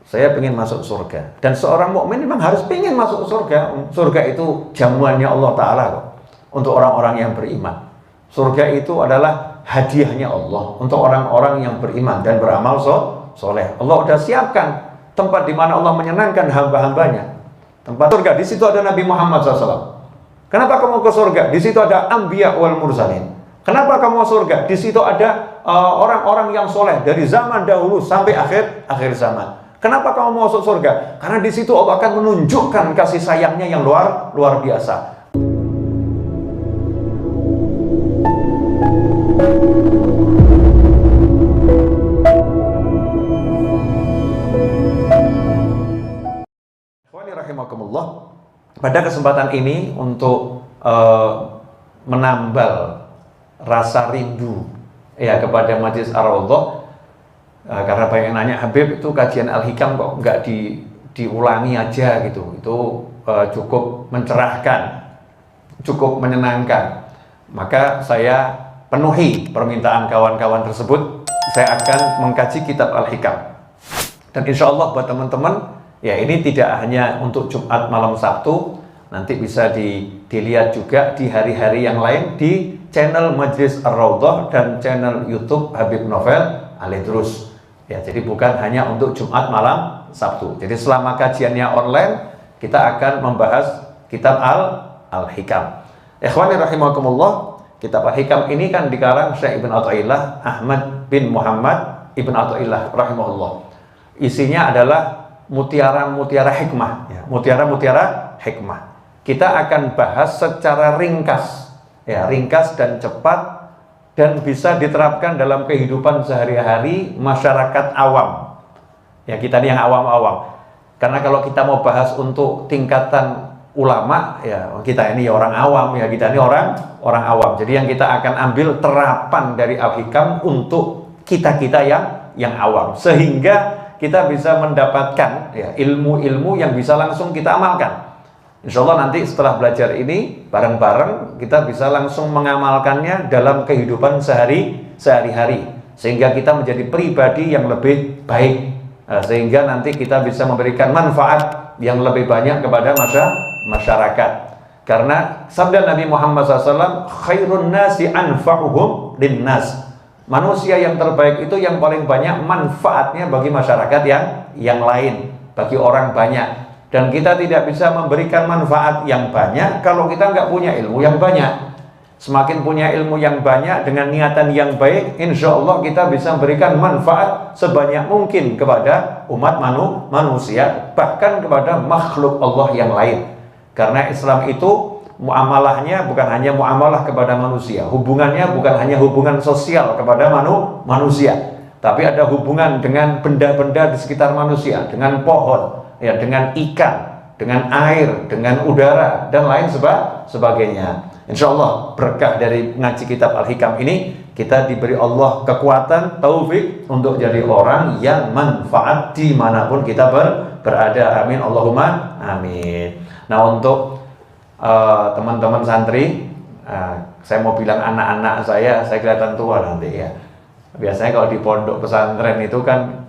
saya ingin masuk surga. Dan seorang mukmin memang harus ingin masuk surga. Surga itu jamuannya Allah Ta'ala kok, untuk orang-orang yang beriman. Surga itu adalah hadiahnya Allah untuk orang-orang yang beriman dan beramal soleh. Allah udah siapkan tempat di mana Allah menyenangkan hamba-hambanya. Tempat surga, di situ ada Nabi Muhammad SAW. Kenapa kamu ke surga? Di situ ada Anbiya wal Mursalin. Kenapa kamu ke surga? Di situ ada orang-orang yang soleh dari zaman dahulu sampai akhir zaman. Kenapa kamu mau masuk surga? Karena di situ Allah akan menunjukkan kasih sayangnya yang luar biasa. Rahimakumullah. Pada kesempatan ini untuk menambal rasa rindu ya kepada Majlis Ar-Raudhah, karena banyak yang nanya, Habib itu kajian Al-Hikam kok nggak diulangi aja gitu. Itu cukup mencerahkan, cukup menyenangkan. Maka saya penuhi permintaan kawan-kawan tersebut. Saya akan mengkaji kitab Al-Hikam. Dan insya Allah buat teman-teman, ya ini tidak hanya untuk Jumat malam Sabtu, nanti bisa dilihat juga di hari-hari yang lain di channel Majlis Ar-Raudhah dan channel YouTube Habib Novel Alidrus. Ya, jadi bukan hanya untuk Jumat malam Sabtu. Jadi selama kajiannya online, kita akan membahas kitab Al-Hikam. Ikhwani rahimakumullah, kitab Al-Hikam ini kan dikarang Syekh Ibn Athaillah Ahmad bin Muhammad Ibn Athaillah rahimahullah. Isinya adalah mutiara-mutiara hikmah, ya, mutiara-mutiara hikmah. Kita akan bahas secara ringkas, ya, ringkas dan cepat, dan bisa diterapkan dalam kehidupan sehari-hari masyarakat awam. Ya, kita ini yang awam-awam. Karena kalau kita mau bahas untuk tingkatan ulama, ya kita ini orang awam, ya kita ini orang awam. Jadi yang kita akan ambil terapan dari Al-Hikam untuk kita-kita yang awam, sehingga kita bisa mendapatkan ya ilmu-ilmu yang bisa langsung kita amalkan. Insya Allah nanti setelah belajar ini bareng-bareng kita bisa langsung mengamalkannya dalam kehidupan sehari-hari, sehingga kita menjadi pribadi yang lebih baik, sehingga nanti kita bisa memberikan manfaat yang lebih banyak kepada masyarakat. Karena sabda Nabi Muhammad SAW, khairun nasi anfa'uhum linnas. Manusia yang terbaik itu yang paling banyak manfaatnya bagi masyarakat yang lain, bagi orang banyak. Dan kita tidak bisa memberikan manfaat yang banyak kalau kita nggak punya ilmu yang banyak. Semakin punya ilmu yang banyak dengan niatan yang baik, insya Allah kita bisa memberikan manfaat sebanyak mungkin kepada umat manusia, bahkan kepada makhluk Allah yang lain. Karena Islam itu muamalahnya bukan hanya muamalah kepada manusia, hubungannya bukan hanya hubungan sosial kepada manusia, tapi ada hubungan dengan benda-benda di sekitar manusia, dengan pohon, ya, dengan ikan, dengan air, dengan udara, dan lain sebagainya. Insya Allah berkah dari ngaji kitab Al-Hikam ini, kita diberi Allah kekuatan, taufik untuk jadi orang yang manfaat dimanapun kita berada. Amin, Allahumma amin. Nah, untuk teman-teman santri, saya mau bilang anak-anak saya kelihatan tua nanti ya. Biasanya kalau di pondok pesantren itu kan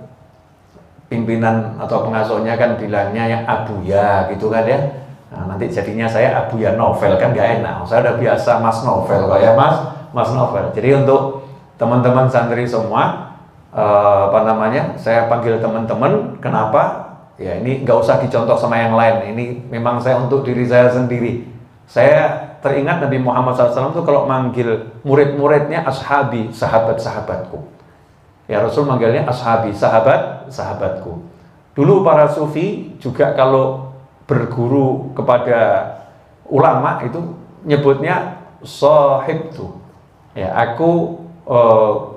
pimpinan atau pengasuhnya kan bilangnya yang abuya gitu kan ya. Nah, nanti jadinya saya abuya novel kan gak enak. Saya udah biasa mas novel kayak mas novel. Jadi untuk teman-teman santri semua, saya panggil teman-teman. Kenapa? Ya ini nggak usah dicontoh sama yang lain. Ini memang saya untuk diri saya sendiri. Saya teringat Nabi Muhammad SAW itu kalau manggil murid-muridnya ashabi, sahabat-sahabatku. Ya Rasul manggilnya ashabi, sahabat-sahabatku. Dulu para sufi juga kalau berguru kepada ulama itu nyebutnya sahib tuh. Ya, aku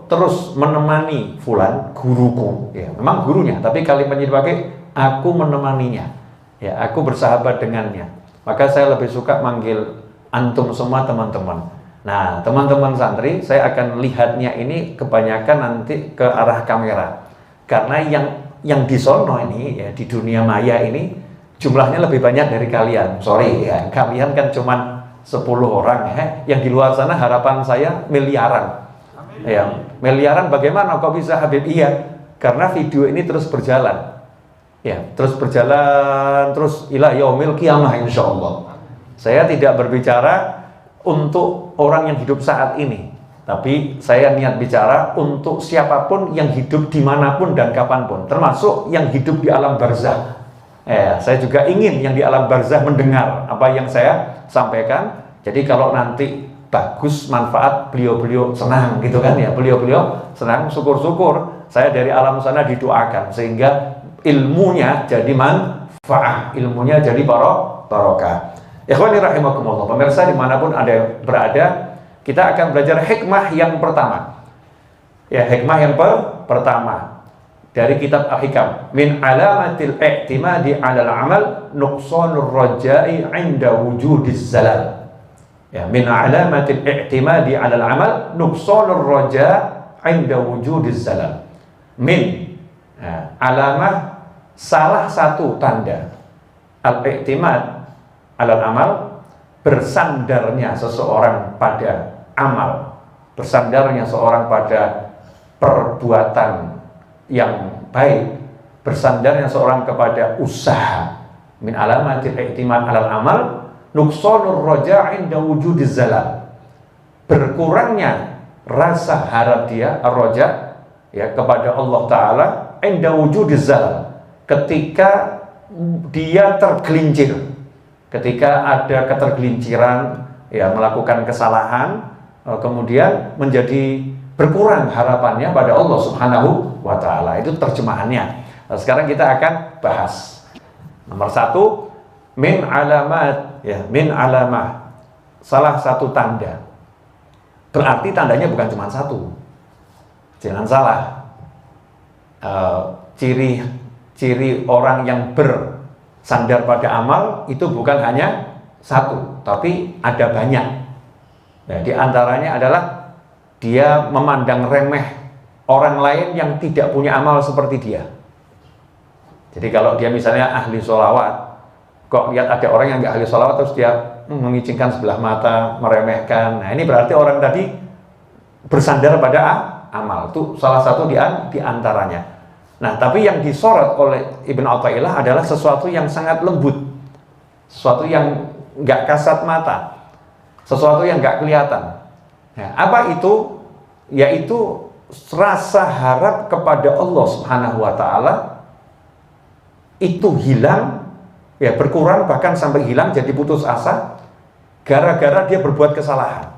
terus menemani fulan, guruku. Ya, memang gurunya, tapi kalimatnya dipakai aku menemaninya. Ya, aku bersahabat dengannya. Maka saya lebih suka manggil antum semua teman-teman. Nah, teman-teman santri, saya akan lihatnya ini kebanyakan nanti ke arah kamera. Karena yang di sono ini, ya, di dunia maya ini, jumlahnya lebih banyak dari kalian. Sorry ya, kalian kan cuma 10 orang ya. Yang di luar sana harapan saya miliaran. Ya, miliaran bagaimana kok bisa Habib? Iya, karena video ini terus berjalan. Ya, terus berjalan terus ila yaumil qiyamah insyaallah. Saya tidak berbicara untuk orang yang hidup saat ini, tapi saya niat bicara untuk siapapun yang hidup dimanapun dan kapanpun, termasuk yang hidup di alam barzah. Saya juga ingin yang di alam barzah mendengar apa yang saya sampaikan. Jadi kalau nanti bagus manfaat, beliau-beliau senang gitu kan ya, beliau-beliau senang, syukur-syukur saya dari alam sana didoakan sehingga ilmunya jadi manfaat, ilmunya jadi barokah. Ikhwani rahimakumullah, pemirsa dimanapun Anda berada, kita akan belajar hikmah yang pertama. Ya, hikmah yang pertama dari kitab Al-Hikam. Min alamatil i'timadi 'alal 'amal nuqsanur raja'i 'inda wujudiz zalal. Ya, min alamatil i'timadi 'alal 'amal nuqsanur raja' 'inda wujudiz zalal. Min alamah, salah satu tanda al-i'timad 'alal amal, bersandarnya seseorang pada amal, bersandarnya seorang pada perbuatan yang baik, bersandarnya seorang kepada usaha. Min alamatil i'timad 'alal amal nuqsanur raja' 'inda wujudiz zalal, berkurangnya rasa harap dia ar-raja ya kepada Allah Ta'ala 'inda wujudiz zalal, ketika dia tergelincir, ketika ada ketergelinciran ya melakukan kesalahan, kemudian menjadi berkurang harapannya pada Allah Subhanahu wa Ta'ala. Itu terjemahannya. Nah, sekarang kita akan bahas nomor satu, min alamat ya, min alamah, salah satu tanda. Berarti tandanya bukan cuma satu, jangan salah. Ciri orang yang bersandar pada amal itu bukan hanya satu, tapi ada banyak. Nah, di antaranya adalah dia memandang remeh orang lain yang tidak punya amal seperti dia. Jadi kalau dia misalnya ahli sholawat, kok lihat ada orang yang nggak ahli sholawat terus dia mengicingkan sebelah mata, meremehkan. Nah, ini berarti orang tadi bersandar pada amal. Itu salah satu di antaranya. Nah, tapi yang disorot oleh Ibn Athaillah adalah sesuatu yang sangat lembut, sesuatu yang nggak kasat mata, sesuatu yang nggak kelihatan. Nah, apa itu? Yaitu rasa harap kepada Allah Subhanahu wa Ta'ala itu hilang, ya berkurang, bahkan sampai hilang, jadi putus asa gara-gara dia berbuat kesalahan.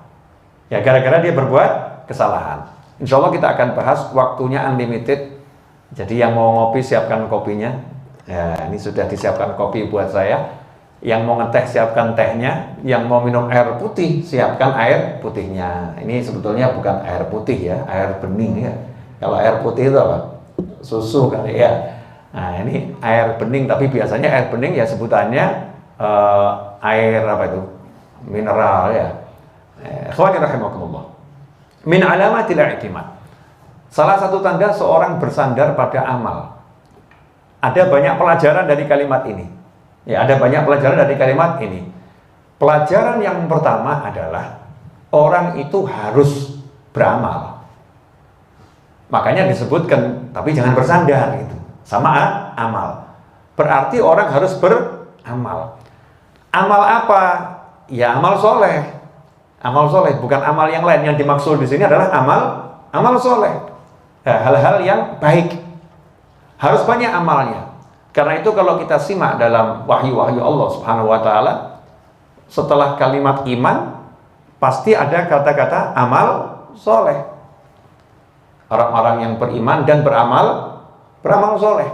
Ya, gara-gara dia berbuat kesalahan. Insya Allah kita akan bahas, waktunya unlimited. Jadi yang mau ngopi siapkan kopinya. Ya, ini sudah disiapkan kopi buat saya. Yang mau ngeteh siapkan tehnya. Yang mau minum air putih siapkan air putihnya. Ini sebetulnya bukan air putih ya, air bening ya. Kalau air putih itu apa? Susu kali ya. Nah, ini air bening, tapi biasanya air bening ya sebutannya air apa itu? Mineral ya. Ikhwani rahimakumullah. Min alamatil i'timad. Salah satu tanda seorang bersandar pada amal. Ada banyak pelajaran dari kalimat ini. Ya, ada banyak pelajaran dari kalimat ini. Pelajaran yang pertama adalah orang itu harus beramal. Makanya disebutkan, tapi jangan bersandar gitu. Sama amal. Berarti orang harus beramal. Amal apa? Ya amal soleh. Amal soleh, bukan amal yang lain. Yang dimaksud di sini adalah amal soleh. Ya, hal-hal yang baik. Harus banyak amalnya. Karena itu kalau kita simak dalam wahyu-wahyu Allah Subhanahu wa Ta'ala, setelah kalimat iman pasti ada kata-kata amal soleh. Orang-orang yang beriman dan beramal soleh.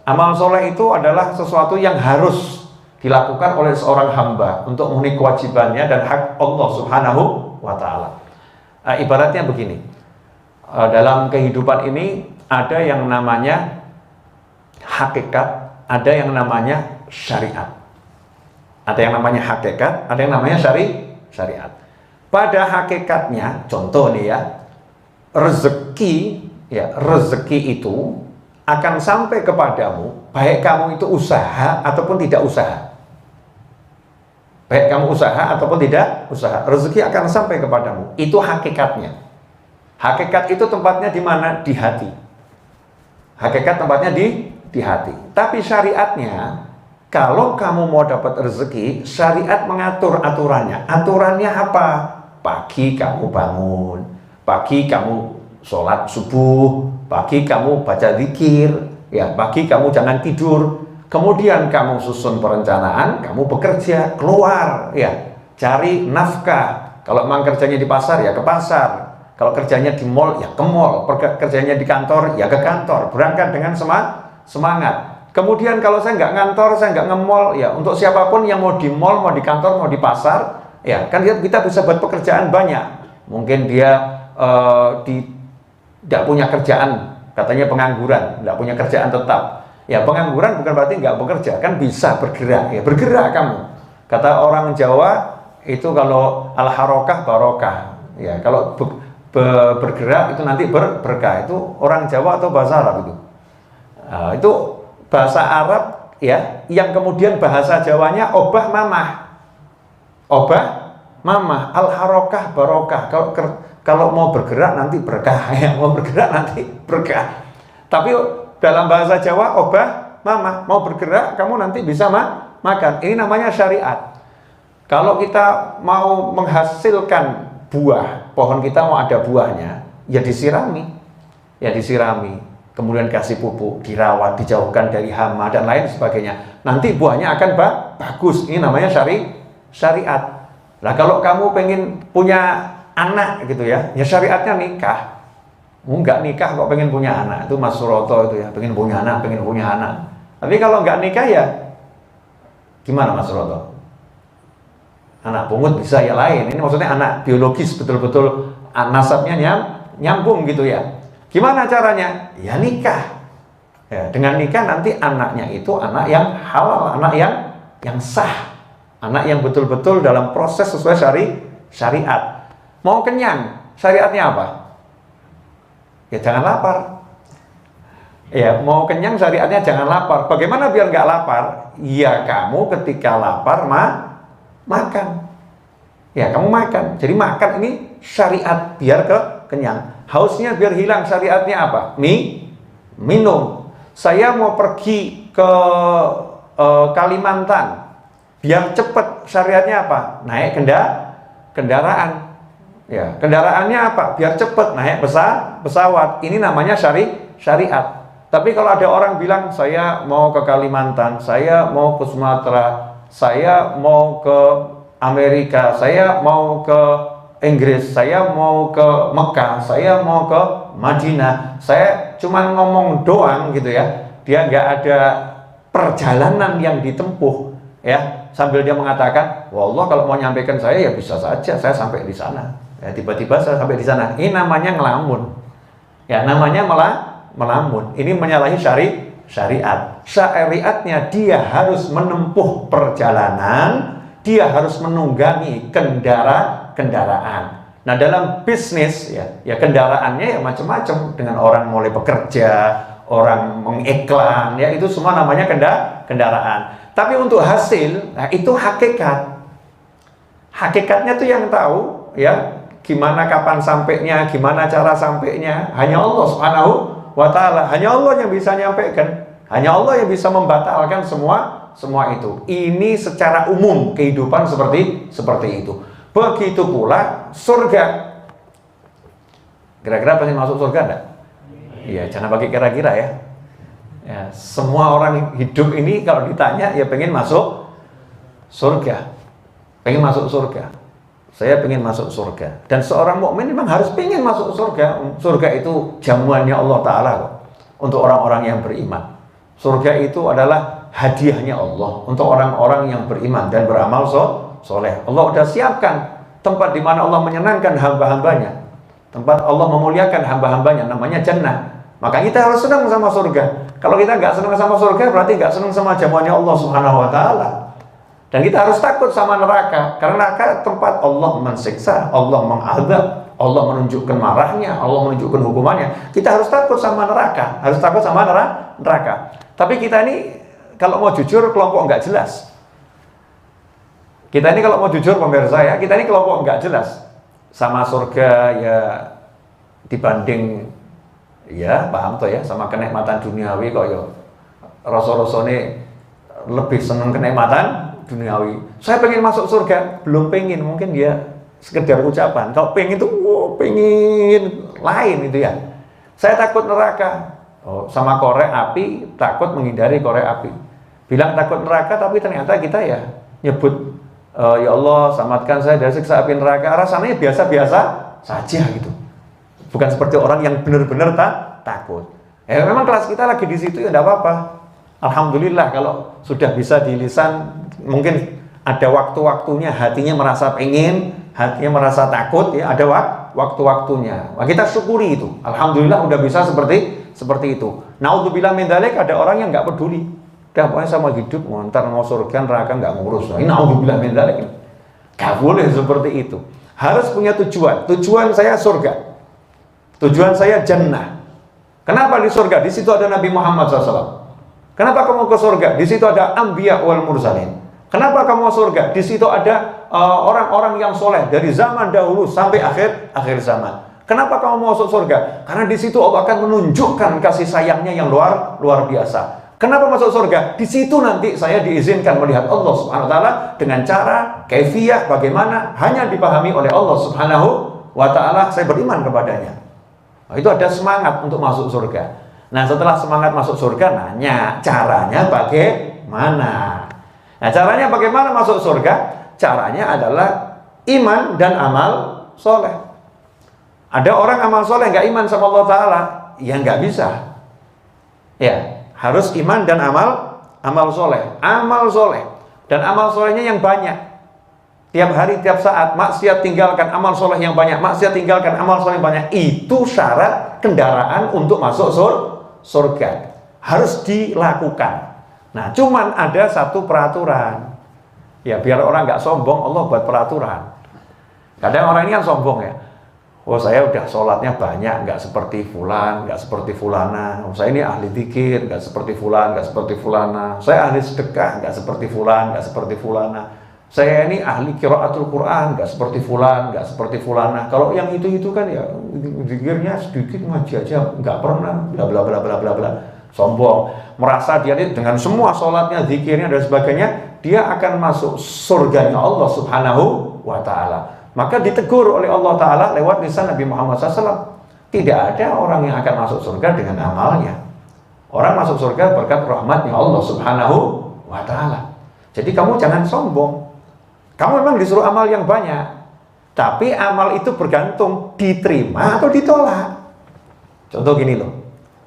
Amal soleh itu adalah sesuatu yang harus dilakukan oleh seorang hamba untuk memenuhi kewajibannya dan hak Allah Subhanahu wa Ta'ala. Ibaratnya begini, dalam kehidupan ini ada yang namanya hakikat, ada yang namanya syariat. Ada yang namanya hakikat, ada yang namanya syariat. Pada hakikatnya, contoh nih ya, rezeki itu akan sampai kepadamu baik kamu itu usaha ataupun tidak usaha. Baik kamu usaha ataupun tidak usaha, rezeki akan sampai kepadamu. Itu hakikatnya. Hakikat itu tempatnya di mana? Di hati. Hakikat tempatnya di di hati. Tapi syariatnya, kalau kamu mau dapat rezeki, syariat mengatur aturannya. Aturannya apa? Pagi kamu bangun, pagi kamu sholat subuh, pagi kamu baca zikir, ya, pagi kamu jangan tidur. Kemudian kamu susun perencanaan, kamu bekerja, keluar, ya, cari nafkah. Kalau memang kerjanya di pasar, ya ke pasar. Kalau kerjanya di mall, ya ke mall. Kerjanya di kantor, ya ke kantor. Berangkat dengan semangat. Kemudian kalau saya nggak ngantor, saya nggak nge-mall, ya untuk siapapun yang mau di mall, mau di kantor, mau di pasar, ya kan kita bisa buat pekerjaan banyak. Mungkin dia tidak punya kerjaan, katanya pengangguran, tidak punya kerjaan tetap. Ya pengangguran bukan berarti nggak bekerja, kan bisa bergerak, ya bergerak kamu. Kata orang Jawa itu kalau al-harokah barokah, ya kalau bergerak itu nanti berkah. Itu orang Jawa atau bahasa Arab itu? Itu bahasa Arab, ya, yang kemudian bahasa Jawanya obah mamah, al-harokah barokah. Kalau mau bergerak nanti berkah, ya, mau bergerak nanti berkah. Tapi dalam bahasa Jawa obah mamah, mau bergerak kamu nanti bisa makan. Ini namanya syariat. Kalau kita mau menghasilkan buah, pohon kita mau ada buahnya, ya disirami, kemudian kasih pupuk, dirawat, dijauhkan dari hama dan lain sebagainya. Nanti buahnya akan bagus. Ini namanya syariat. Nah kalau kamu pengen punya anak gitu ya syariatnya nikah. Enggak nikah kok pengen punya anak, itu Mas Suroto itu ya, pengen punya anak. Tapi kalau enggak nikah ya gimana Mas Suroto? Anak pungut bisa ya lain. Ini maksudnya anak biologis, betul-betul nasabnya nyambung gitu ya. Gimana caranya? Ya nikah. Ya, dengan nikah nanti anaknya itu anak yang halal, anak yang sah, anak yang betul-betul dalam proses sesuai syariat. Mau kenyang, syariatnya apa? Ya jangan lapar. Ya mau kenyang syariatnya jangan lapar. Bagaimana biar nggak lapar? Ya kamu ketika lapar makan. Ya kamu makan. Jadi makan ini syariat biar kenyang. Hausnya biar hilang, syariatnya apa? Minum. Saya mau pergi ke Kalimantan, biar cepat, syariatnya apa? Naik kendaraan. Ya, kendaraannya apa? Biar cepat, naik pesawat. Ini namanya syariat. Tapi kalau ada orang bilang saya mau ke Kalimantan, saya mau ke Sumatera, saya mau ke Amerika, saya mau ke Inggris, saya mau ke Mekah, saya mau ke Madinah, saya cuma ngomong doang gitu ya, dia nggak ada perjalanan yang ditempuh ya, sambil dia mengatakan, wallah kalau mau nyampaikan saya ya bisa saja saya sampai di sana. Ya, tiba-tiba saya sampai di sana. Ini namanya ngelamun. Ya, namanya melamun. Ini menyalahi syariat. Syariatnya dia harus menempuh perjalanan, dia harus menunggangi kendaraan. Nah, dalam bisnis ya kendaraannya ya macam-macam, dengan orang mulai bekerja, orang mengiklan, ya itu semua namanya kendaraan. Tapi untuk hasil, nah itu hakikat. Hakikatnya tuh yang tahu ya. Gimana kapan sampainya, gimana cara sampainya, hanya Allah Subhanahu wa ta'ala. Hanya Allah yang bisa nyampaikan, hanya Allah yang bisa membatalkan semua itu. Ini secara umum kehidupan seperti itu. Begitu pula surga. Kira-kira pengen masuk surga enggak? Iya, jangan pakai kira-kira ya. Ya, semua orang hidup ini kalau ditanya ya pengen masuk surga. Pengen masuk surga. Saya pengen masuk surga. Dan seorang mukmin memang harus pengen masuk surga. Surga itu jamuannya Allah Ta'ala kok, untuk orang-orang yang beriman. Surga itu adalah hadiahnya Allah untuk orang-orang yang beriman dan beramal soleh. Allah udah siapkan tempat di mana Allah menyenangkan hamba-hambanya, tempat Allah memuliakan hamba-hambanya, namanya jannah. Maka kita harus senang sama surga. Kalau kita nggak senang sama surga, berarti nggak senang sama jamuannya Allah Subhanahu wa ta'ala. Dan kita harus takut sama neraka, karena neraka tempat Allah mensiksa, Allah mengadab, Allah menunjukkan marahnya, Allah menunjukkan hukumannya. Kita harus takut sama neraka, harus takut sama neraka. Tapi kita ini kalau mau jujur kelompok nggak jelas. Kita ini kalau mau jujur pemirsa ya, kita ini kelompok nggak jelas sama surga ya, dibanding ya paham toh ya sama kenikmatan duniawi kok ya rasa-rasanya lebih senang kenikmatan duniawi. Saya pengen masuk surga, belum pengen, mungkin dia sekedar ucapan. Kalau pengen itu, pengen lain itu ya. Saya takut neraka, sama korek api, takut menghindari korek api. Bilang takut neraka, tapi ternyata kita ya nyebut, ya Allah selamatkan saya dari siksa api neraka. Rasanya biasa-biasa saja gitu. Bukan seperti orang yang benar-benar takut. Memang kelas kita lagi di situ ya enggak apa-apa. Alhamdulillah kalau sudah bisa di lisan, mungkin ada waktu-waktunya hatinya merasa pengen, hatinya merasa takut ya, ada waktu-waktunya. Nah, kita syukuri itu. Alhamdulillah udah bisa seperti itu. Naudzubillah min dzalik, ada orang yang enggak peduli. Udah pokoknya sama hidup, ntar mau surga neraka enggak ngurus. Ini naudzubillah min dzalik. Enggak boleh seperti itu. Harus punya tujuan. Tujuan saya surga. Tujuan saya jannah. Kenapa di surga? Di situ ada Nabi Muhammad SAW. Kenapa kamu ke surga? Di situ ada Anbiya wal Mursalin. Kenapa kamu ke surga? Di situ ada orang-orang yang soleh dari zaman dahulu sampai akhir zaman. Kenapa kamu mau masuk surga? Karena di situ Allah akan menunjukkan kasih sayangnya yang luar biasa. Kenapa masuk surga? Di situ nanti saya diizinkan melihat Allah Subhanahu wa taala dengan cara kaifiyah bagaimana hanya dipahami oleh Allah Subhanahu wa taala, saya beriman kepadanya. Itu ada semangat untuk masuk surga. Nah, setelah semangat masuk surga, nanya caranya bagaimana. Nah, caranya bagaimana masuk surga? Caranya adalah iman dan amal soleh. Ada orang amal soleh nggak iman sama Allah Ta'ala, ya nggak bisa. Ya, harus iman dan amal soleh. Amal soleh dan amal solehnya yang banyak. Tiap hari, tiap saat, maksiat tinggalkan, amal soleh yang banyak. Maksiat tinggalkan, amal soleh yang banyak. Itu syarat kendaraan untuk masuk surga. Harus dilakukan. Nah, cuman ada satu peraturan. Ya, biar orang nggak sombong, Allah buat peraturan. Kadang orang ini kan sombong ya. Oh, saya udah sholatnya banyak, nggak seperti fulan, nggak seperti fulana. Oh, saya ini ahli dzikir, nggak seperti fulan, nggak seperti fulana. Saya ahli sedekah, nggak seperti fulan, nggak seperti fulana. Saya ini ahli qiraatul Quran, nggak seperti fulan, nggak seperti fulana. Kalau yang itu kan ya zikirnya sedikit, ngaji aja nggak pernah, bla bla bla bla bla bla. Sombong, merasa dia ini dengan semua sholatnya, zikirnya dan sebagainya, dia akan masuk surganya Allah Subhanahu wa taala. Maka ditegur oleh Allah Taala lewat lisan Nabi Muhammad SAW. Tidak ada orang yang akan masuk surga dengan amalnya. Orang masuk surga berkat rahmatnya Allah Subhanahu wa taala. Jadi kamu jangan sombong. Kamu memang disuruh amal yang banyak, tapi amal itu bergantung diterima atau ditolak. Contoh gini loh,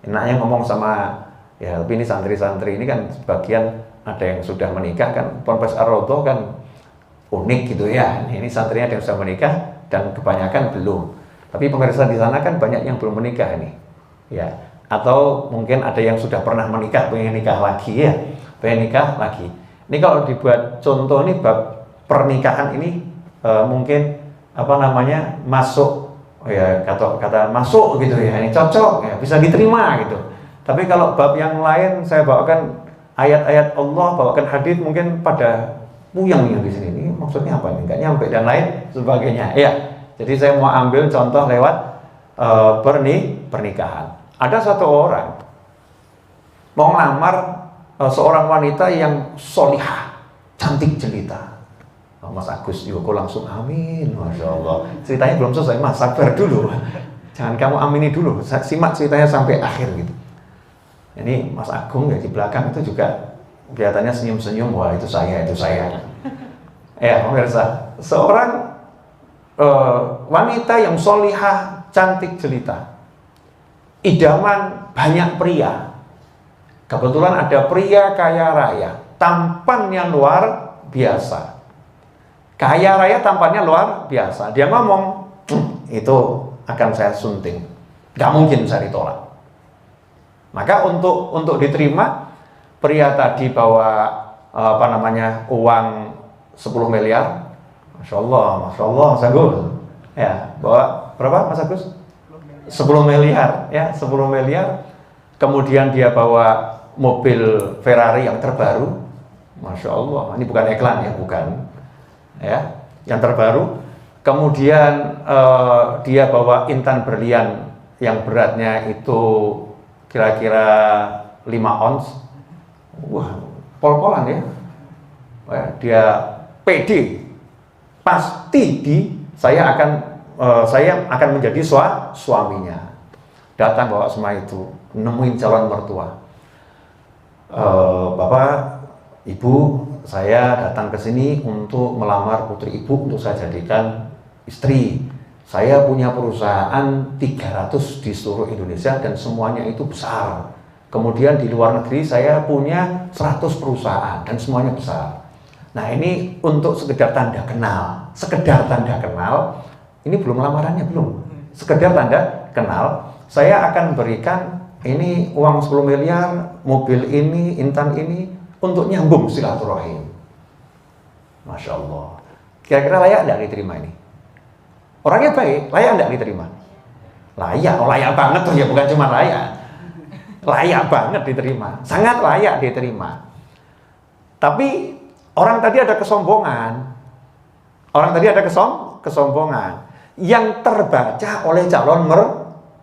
enaknya ngomong sama, ya tapi ini santri-santri ini kan sebagian ada yang sudah menikah kan, Ponpes Ar-Raudhah kan unik gitu ya. Ini santrinya ada yang sudah menikah dan kebanyakan belum. Tapi pemirsa di sana kan banyak yang belum menikah ini, ya. Atau mungkin ada yang sudah pernah menikah, pengen nikah lagi ya, pengen nikah lagi. Ini kalau dibuat contoh nih bab pernikahan ini mungkin masuk ya, kata masuk gitu ya, ini cocok ya, bisa diterima gitu. Tapi kalau bab yang lain saya bawakan ayat-ayat Allah, bawakan hadis, mungkin pada puyeng yang di sini. Ini maksudnya apa nih? Nggak nyampe dan lain sebagainya. Ya, jadi saya mau ambil contoh lewat pernikahan. Ada satu orang mau ngelamar seorang wanita yang solihah, cantik jelita. Mas Agus Yoko langsung amin, Masya Allah. Ceritanya belum selesai, Mas, sabar dulu. Jangan kamu amini dulu, simak ceritanya sampai akhir gitu. Ini Mas Agung ya di belakang itu juga kelihatannya senyum-senyum, wah itu saya. Ya pemirsa, seorang wanita yang solihah, cantik jelita, idaman banyak pria. Kebetulan ada pria kaya raya, tampannya luar biasa. Kaya raya tampannya luar biasa. Dia ngomong, itu akan saya sunting, gak mungkin saya ditolak. Maka untuk diterima, pria tadi bawa uang 10 miliar. Masya Allah, Sagus. Ya, bawa berapa Mas Agus? 10 miliar, ya, 10 miliar. Kemudian dia bawa mobil Ferrari yang terbaru. Masya Allah, ini bukan iklan ya, bukan. Ya, yang terbaru. Kemudian dia bawa intan berlian yang beratnya itu kira-kira 5 ons. pol-polan ya. Dia pede, pasti saya akan menjadi suaminya. Datang bawa semua itu, nemuin calon mertua. Bapak, Ibu, saya datang ke sini untuk melamar putri Ibu untuk saya jadikan istri. Saya punya perusahaan 300 di seluruh Indonesia dan semuanya itu besar. Kemudian di luar negeri saya punya 100 perusahaan dan semuanya besar. Nah, ini untuk sekedar tanda kenal. Sekedar tanda kenal, ini belum lamarannya, belum. Sekedar tanda kenal, saya akan berikan ini uang 10 miliar, mobil ini, intan ini, untuk nyambung silaturahim. Masya Allah. Kira-kira layak tidak diterima ini? Orangnya baik, layak tidak diterima? Layak banget tuh ya, bukan cuma layak. Layak banget diterima, sangat layak diterima. Tapi orang tadi ada kesombongan. Kesombongan yang terbaca oleh calon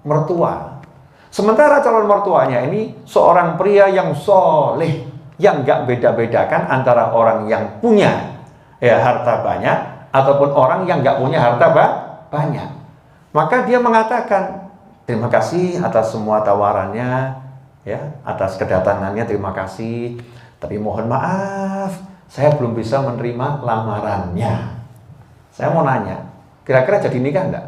mertua. Sementara calon mertuanya ini seorang pria yang soleh, yang nggak beda-bedakan antara orang yang punya harta banyak ataupun orang yang nggak punya harta banyak. Maka dia mengatakan, terima kasih atas semua tawarannya, ya, atas kedatangannya, terima kasih. Tapi mohon maaf, saya belum bisa menerima lamarannya. Saya mau nanya, kira-kira jadi nikah enggak?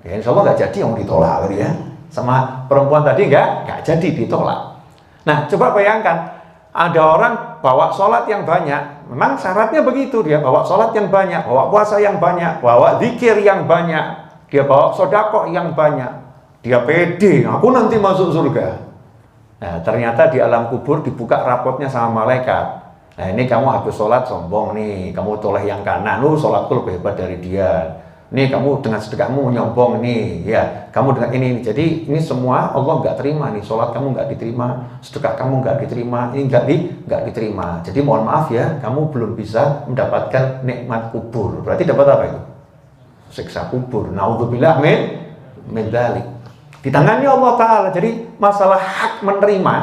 Ya insya Allah nggak jadi, yang ditolak gitu ya. Sama perempuan tadi nggak jadi, ditolak. Nah, coba bayangkan, ada orang bawa sholat yang banyak. Memang syaratnya begitu, dia bawa sholat yang banyak, bawa puasa yang banyak, bawa zikir yang banyak, dia bawa sedekah yang banyak. Dia pede, aku nanti masuk surga. Nah, ternyata di alam kubur dibuka rapotnya sama malaikat. Nah, ini kamu habis sholat sombong nih, kamu toleh yang kanan, lu sholatku lebih hebat dari dia. Nih kamu dengan sedekahmu nyombong nih, ya kamu dengan ini. Jadi ini semua Allah nggak terima nih, sholat kamu nggak diterima, sedekah kamu nggak diterima, ini nggak diterima. Jadi mohon maaf ya, kamu belum bisa mendapatkan nikmat kubur. Berarti dapat apa itu? Siksa kubur. Naudzubillah min dzalik. Di tangannya Allah Ta'ala. Jadi masalah hak menerima,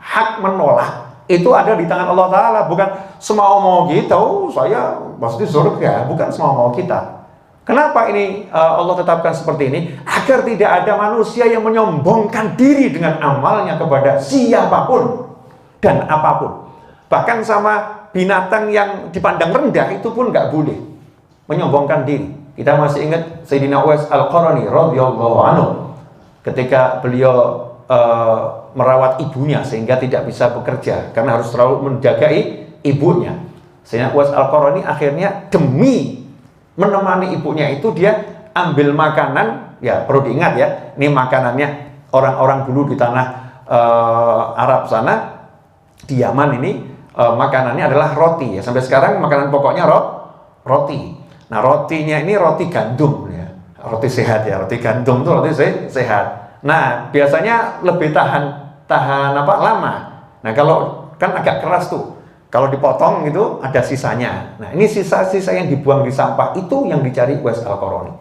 hak menolak, itu ada di tangan Allah Ta'ala. Bukan semau-mau kita, saya pasti surga. Bukan semau-mau kita. Kenapa ini Allah tetapkan seperti ini? Agar tidak ada manusia yang menyombongkan diri dengan amalnya kepada siapapun dan apapun. Bahkan sama binatang yang dipandang rendah itu pun nggak boleh menyombongkan diri. Kita masih ingat Sayyidina Uwais Al-Qarani radhiyallahu anhu, ketika beliau merawat ibunya sehingga tidak bisa bekerja karena harus selalu menjaga ibunya. Sayyidina Uwais Al-Qarani akhirnya demi menemani ibunya itu dia ambil makanan, ya perlu diingat ya, ini makanannya orang-orang dulu di tanah Arab sana, di Yaman ini makanannya adalah roti ya. Sampai sekarang makanan pokoknya roti. Nah, rotinya ini roti gandum ya. Roti sehat ya, roti gandum itu roti sehat. Nah, biasanya lebih tahan lama. Nah, kalau kan agak keras tuh. Kalau dipotong itu ada sisanya. Nah, ini sisa-sisa yang dibuang di sampah itu yang dicari Uwais Al-Qarani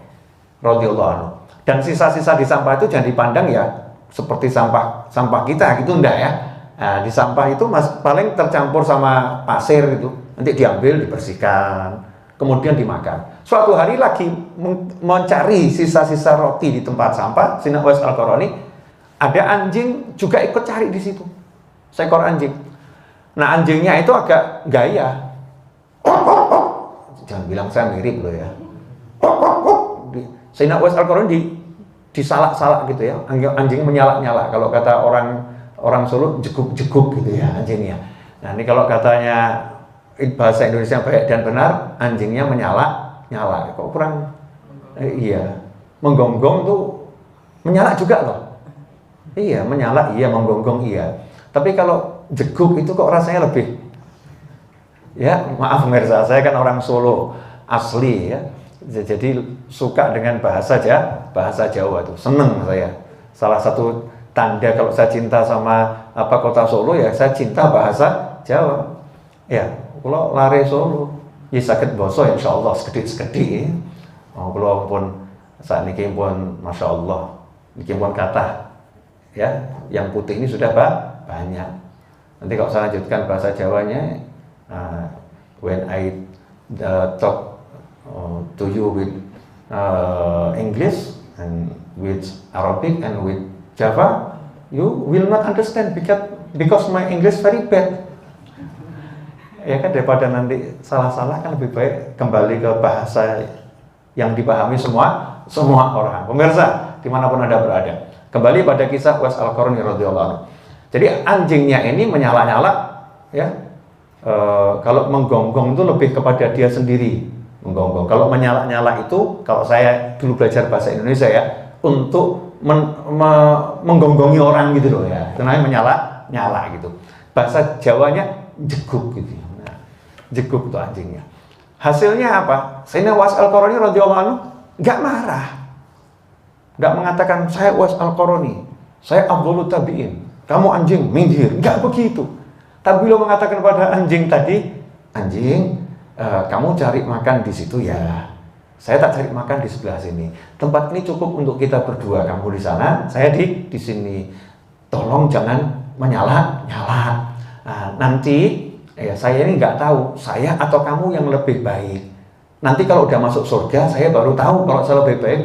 radhiyallahu anhu. Dan sisa-sisa di sampah itu jangan dipandang ya seperti sampah kita gitu, enggak ya. Nah, di sampah itu paling tercampur sama pasir gitu. Nanti diambil, dibersihkan, kemudian dimakan. Suatu hari lagi mencari sisa-sisa roti di tempat sampah, Sayyidina Uwais Al-Qarani, ada anjing juga ikut cari di situ. Seekor anjing. Nah, anjingnya itu agak gaya. Jangan bilang saya mirip loh ya. Sayyidina Uwais Al-Qarani disalak-salak gitu ya. Anjing menyalak-nyalak. Kalau kata orang Solo, jeguk-jeguk gitu ya anjingnya. Nah, ini kalau katanya bahasa Indonesia baik dan benar, anjingnya menyalak-nyalak. Kok kurang? Iya. Menggonggong tuh menyalak juga loh. Iya, menyalak iya, menggonggong iya. Tapi kalau jeguk itu kok rasanya lebih, ya maaf pemirsa, saya kan orang Solo asli ya, jadi suka dengan bahasa Jawa tuh, seneng saya. Salah satu tanda kalau saya cinta sama kota Solo ya, saya cinta bahasa Jawa. Ya, kalau lari Solo, ya sakit boso insya Allah sekedip-sekedip. Oh, kalau pun saat ini pun masya Allah, bikin pun kata, ya, yang putih ini sudah banyak. Nanti kalau saya lanjutkan bahasa Jawanya, when I talk to you with English and with Arabic and with Java, you will not understand because my English very bad. Ya kan, daripada nanti salah-salah kan lebih baik kembali ke bahasa yang dipahami semua orang. Pemirsa, dimanapun Anda berada, kembali pada kisah Uwais Al-Qarni radhiyallahu anhu. Jadi anjingnya ini menyala-nyala, ya. Kalau menggonggong itu lebih kepada dia sendiri menggonggong. Kalau menyala-nyala itu, kalau saya dulu belajar bahasa Indonesia ya, untuk menggonggongi orang gitu loh ya. Itu namanya menyala-nyala gitu. Bahasa Jawanya jeguk gitu. Nah, jeguk itu anjingnya. Hasilnya apa? Sayyidina Uwais Al-Qarni radhiyallahu anhu nggak marah. Nggak mengatakan saya Uwais Al-Qarni, saya Abdullah Tabi'in, kamu anjing, minggir. Nggak begitu. Tapi beliau mengatakan pada anjing tadi, anjing, kamu cari makan di situ ya. Saya tak cari makan di sebelah sini. Tempat ini cukup untuk kita berdua. Kamu di sana, saya di sini. Tolong jangan menyala-nyala. Nah, nanti ya saya ini nggak tahu saya atau kamu yang lebih baik. Nanti kalau udah masuk surga, saya baru tahu kalau saya lebih baik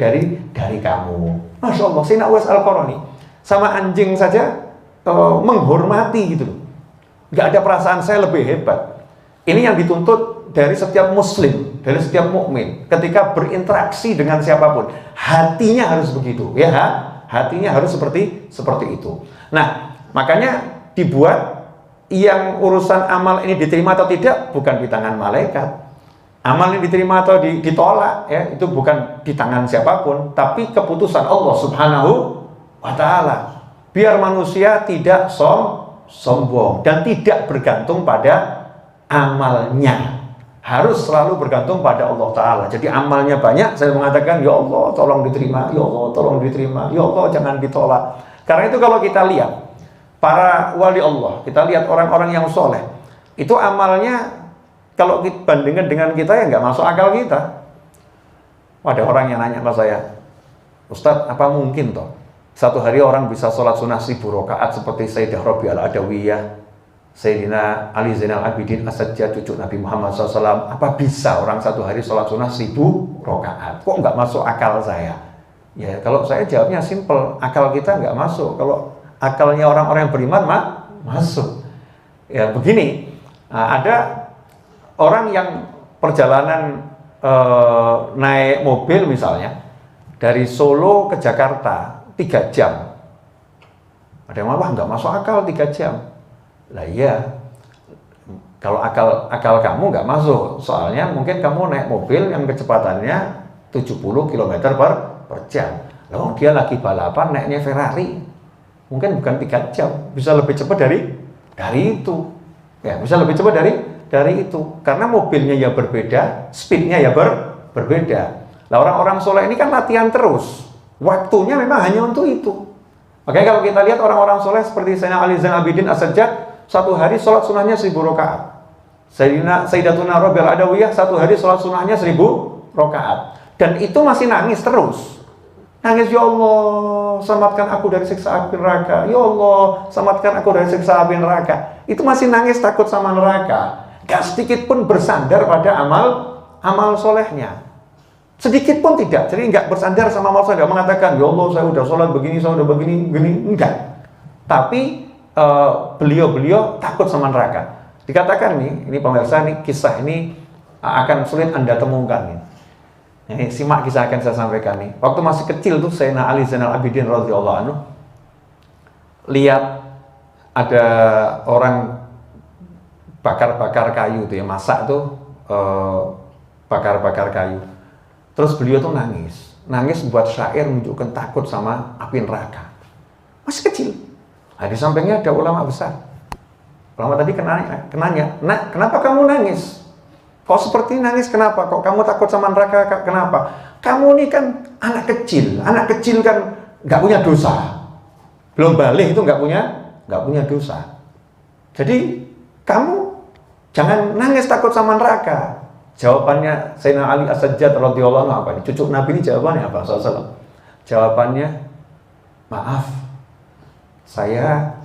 dari kamu. Masya Allah, Sayyidina Uwais Al-Qarni sama anjing saja menghormati gitu loh. Nggak ada perasaan saya lebih hebat. Ini yang dituntut dari setiap muslim, dari setiap mukmin. Ketika berinteraksi dengan siapapun, hatinya harus begitu, ya. Hatinya harus seperti itu. Nah, makanya dibuat yang urusan amal ini diterima atau tidak bukan di tangan malaikat. Amal ini diterima atau ditolak, ya, itu bukan di tangan siapapun, tapi keputusan Allah Subhanahu wa Ta'ala. Biar manusia tidak sombong dan tidak bergantung pada amalnya, harus selalu bergantung pada Allah Ta'ala. Jadi amalnya banyak, saya mengatakan ya Allah tolong diterima, ya Allah tolong diterima, ya Allah jangan ditolak. Karena itu kalau kita lihat para wali Allah, kita lihat orang-orang yang soleh, itu amalnya kalau kita bandingkan dengan kita ya nggak masuk akal kita. Ada orang yang nanya sama saya, Ustadz, apa mungkin toh satu hari orang bisa sholat sunnah 1000 rakaat seperti Sayyidah Rabi Al-Adawiyah, Sayyidina Ali Zainal Abidin As-Sajjad, cucu Nabi Muhammad SAW. Apa bisa orang satu hari sholat sunnah 1000 rakaat? Kok nggak masuk akal saya? Ya kalau saya jawabnya simple, akal kita nggak masuk. Kalau akalnya orang-orang yang beriman masuk. Ya begini, ada orang yang perjalanan naik mobil misalnya dari Solo ke Jakarta 3 jam. Ada yang wah nggak masuk akal 3 jam. Lah iya, kalau akal kamu nggak masuk, soalnya mungkin kamu naik mobil yang kecepatannya 70 km per jam. Loh, dia lagi balapan naiknya Ferrari, mungkin bukan 3 jam, bisa lebih cepat dari itu. Ya, bisa lebih cepat dari itu, karena mobilnya ya berbeda, speednya ya berbeda. Nah, orang-orang soleh ini kan latihan terus, waktunya memang hanya untuk itu. Makanya kalau kita lihat orang-orang soleh seperti Sayyidina Ali Zainal Abidin As-Sajjad, satu hari sholat sunnahnya 1000 rakaat. Sayyidatuna Rabi Al-Adawiyah satu hari sholat sunnahnya 1000 rakaat. Dan itu masih nangis terus. Nangis, ya Allah, selamatkan aku dari siksa api neraka. Ya Allah, selamatkan aku dari siksa api neraka. Itu masih nangis takut sama neraka. Gak sedikit pun bersandar pada amal solehnya. Sedikit pun tidak. Jadi nggak bersandar sama amal soleh. Nggak mengatakan, ya Allah, saya udah sholat begini, saya udah begini. Enggak. Tapi beliau takut sama neraka. Dikatakan nih, ini pemirsa, nih kisah ini akan sulit Anda temukan nih. Ini simak kisah akan saya sampaikan nih. Waktu masih kecil tuh Sayyidina Ali Zainal Abidin radhiyallahu anhu lihat ada orang bakar-bakar kayu tuh ya, masak tuh bakar-bakar kayu. Terus beliau tuh nangis buat syair menunjukkan takut sama api neraka. Masih kecil. Nah, di sampingnya ada ulama besar. Ulama tadi kenanya, "Nak, kenapa kamu nangis? Kok seperti nangis kenapa? Kok kamu takut sama neraka kenapa? Kamu ini kan anak kecil kan nggak punya dosa. Belum balik itu nggak punya dosa. Jadi kamu jangan nangis takut sama neraka." Jawabannya Sayyidina Ali As-Sajjad radhiyallahu anhu apa nih? Cucu Nabi ini jawabannya apa? Jawabannya, maaf, saya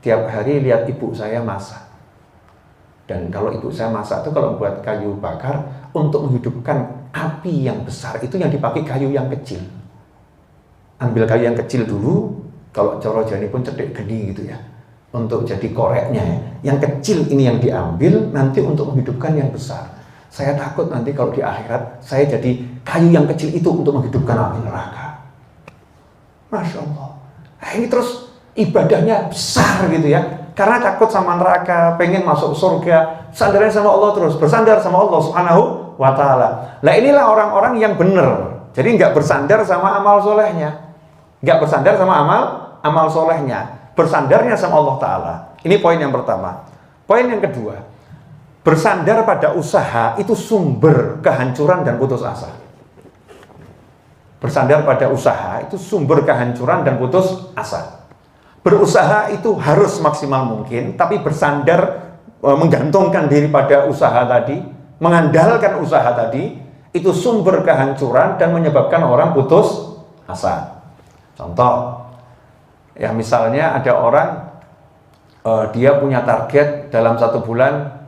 tiap hari lihat ibu saya masak. Dan kalau ibu saya masak itu kalau buat kayu bakar, untuk menghidupkan api yang besar itu yang dipakai kayu yang kecil. Ambil kayu yang kecil dulu, kalau coro jani pun cedek geni gitu ya, untuk jadi koreknya ya. Yang kecil ini yang diambil nanti untuk menghidupkan yang besar. Saya takut nanti kalau di akhirat saya jadi kayu yang kecil itu untuk menghidupkan api neraka. Masya Allah. Nah, ini terus ibadahnya besar gitu ya. Karena takut sama neraka, pengen masuk surga, sandarnya sama Allah terus, bersandar sama Allah Subhanahu wa ta'ala. Nah inilah orang-orang yang benar. Jadi nggak bersandar sama amal solehnya, nggak bersandar sama amal solehnya, bersandarnya sama Allah ta'ala. Ini poin yang pertama. Poin yang kedua, bersandar pada usaha itu sumber kehancuran dan putus asa. Bersandar pada usaha itu sumber kehancuran dan putus asa. Berusaha itu harus maksimal mungkin, tapi bersandar, menggantungkan diri pada usaha tadi, mengandalkan usaha tadi, itu sumber kehancuran dan menyebabkan orang putus asa. Contoh, ya misalnya ada orang, dia punya target dalam 1 bulan,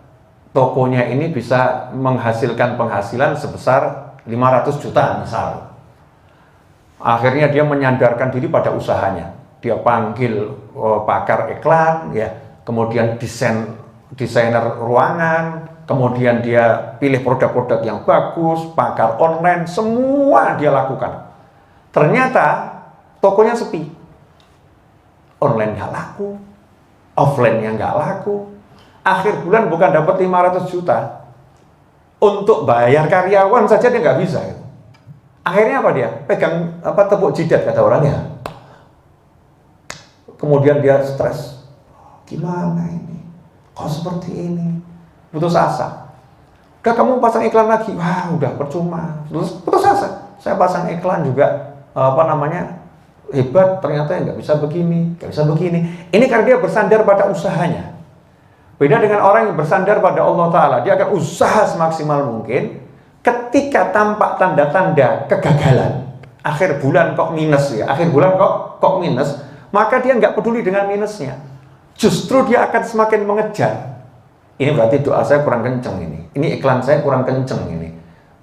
tokonya ini bisa menghasilkan penghasilan sebesar 500 juta misal. Akhirnya dia menyandarkan diri pada usahanya. Dia panggil pakar iklan, ya, kemudian desainer ruangan, kemudian dia pilih produk-produk yang bagus, pakar online, semua dia lakukan. Ternyata tokonya sepi, online nggak laku, offline-nya nggak laku. Akhir bulan bukan dapat 500 juta, untuk bayar karyawan saja dia nggak bisa. Akhirnya apa dia? Pegang tepuk jidat kata orangnya. Kemudian dia stres, gimana ini, kok seperti ini, putus asa. Udah kamu pasang iklan lagi, wah udah percuma, putus asa. Saya pasang iklan juga, hebat, ternyata nggak bisa begini, nggak bisa begini. Ini karena dia bersandar pada usahanya. Beda dengan orang yang bersandar pada Allah Ta'ala, dia akan usaha semaksimal mungkin. Ketika tampak tanda-tanda kegagalan, akhir bulan kok minus ya, akhir bulan kok minus, maka dia nggak peduli dengan minusnya. Justru dia akan semakin mengejar. Ini berarti doa saya kurang kenceng ini iklan saya kurang kenceng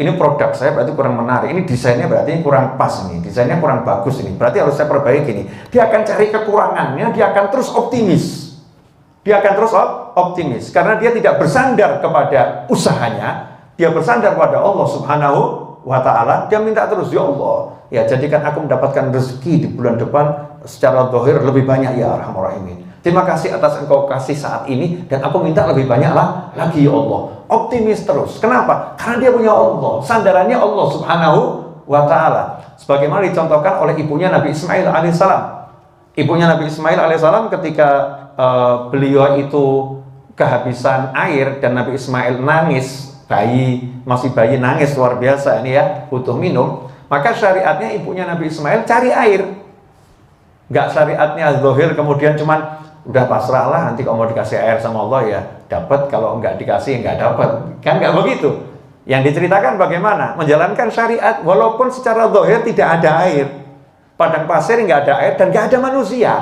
ini produk saya berarti kurang menarik, ini desainnya berarti kurang pas desainnya kurang bagus berarti harus saya perbaiki Dia akan cari kekurangannya, dia akan terus optimis. Karena dia tidak bersandar kepada usahanya, dia bersandar pada Allah Subhanahu wa ta'ala. Dia minta terus, ya Allah, ya jadikan aku mendapatkan rezeki di bulan depan secara zahir lebih banyak ya Arhamar Rahimin. Terima kasih atas engkau kasih saat ini, dan aku minta lebih banyak lagi ya Allah. Optimis terus. Kenapa? Karena dia punya Allah, sandarannya Allah Subhanahu wa ta'ala. Sebagaimana dicontohkan oleh ibunya Nabi Ismail alaihissalam. Ibunya Nabi Ismail alaihissalam ketika beliau itu kehabisan air dan Nabi Ismail nangis, masih bayi nangis luar biasa ini ya, butuh minum, maka syariatnya ibunya Nabi Ismail cari air. Nggak syariatnya zahir kemudian cuman udah pasrahlah, nanti kalau mau dikasih air sama Allah ya dapat, kalau nggak dikasih nggak dapat, kan nggak begitu. Yang diceritakan bagaimana menjalankan syariat walaupun secara zahir tidak ada air, padang pasir nggak ada air dan nggak ada manusia,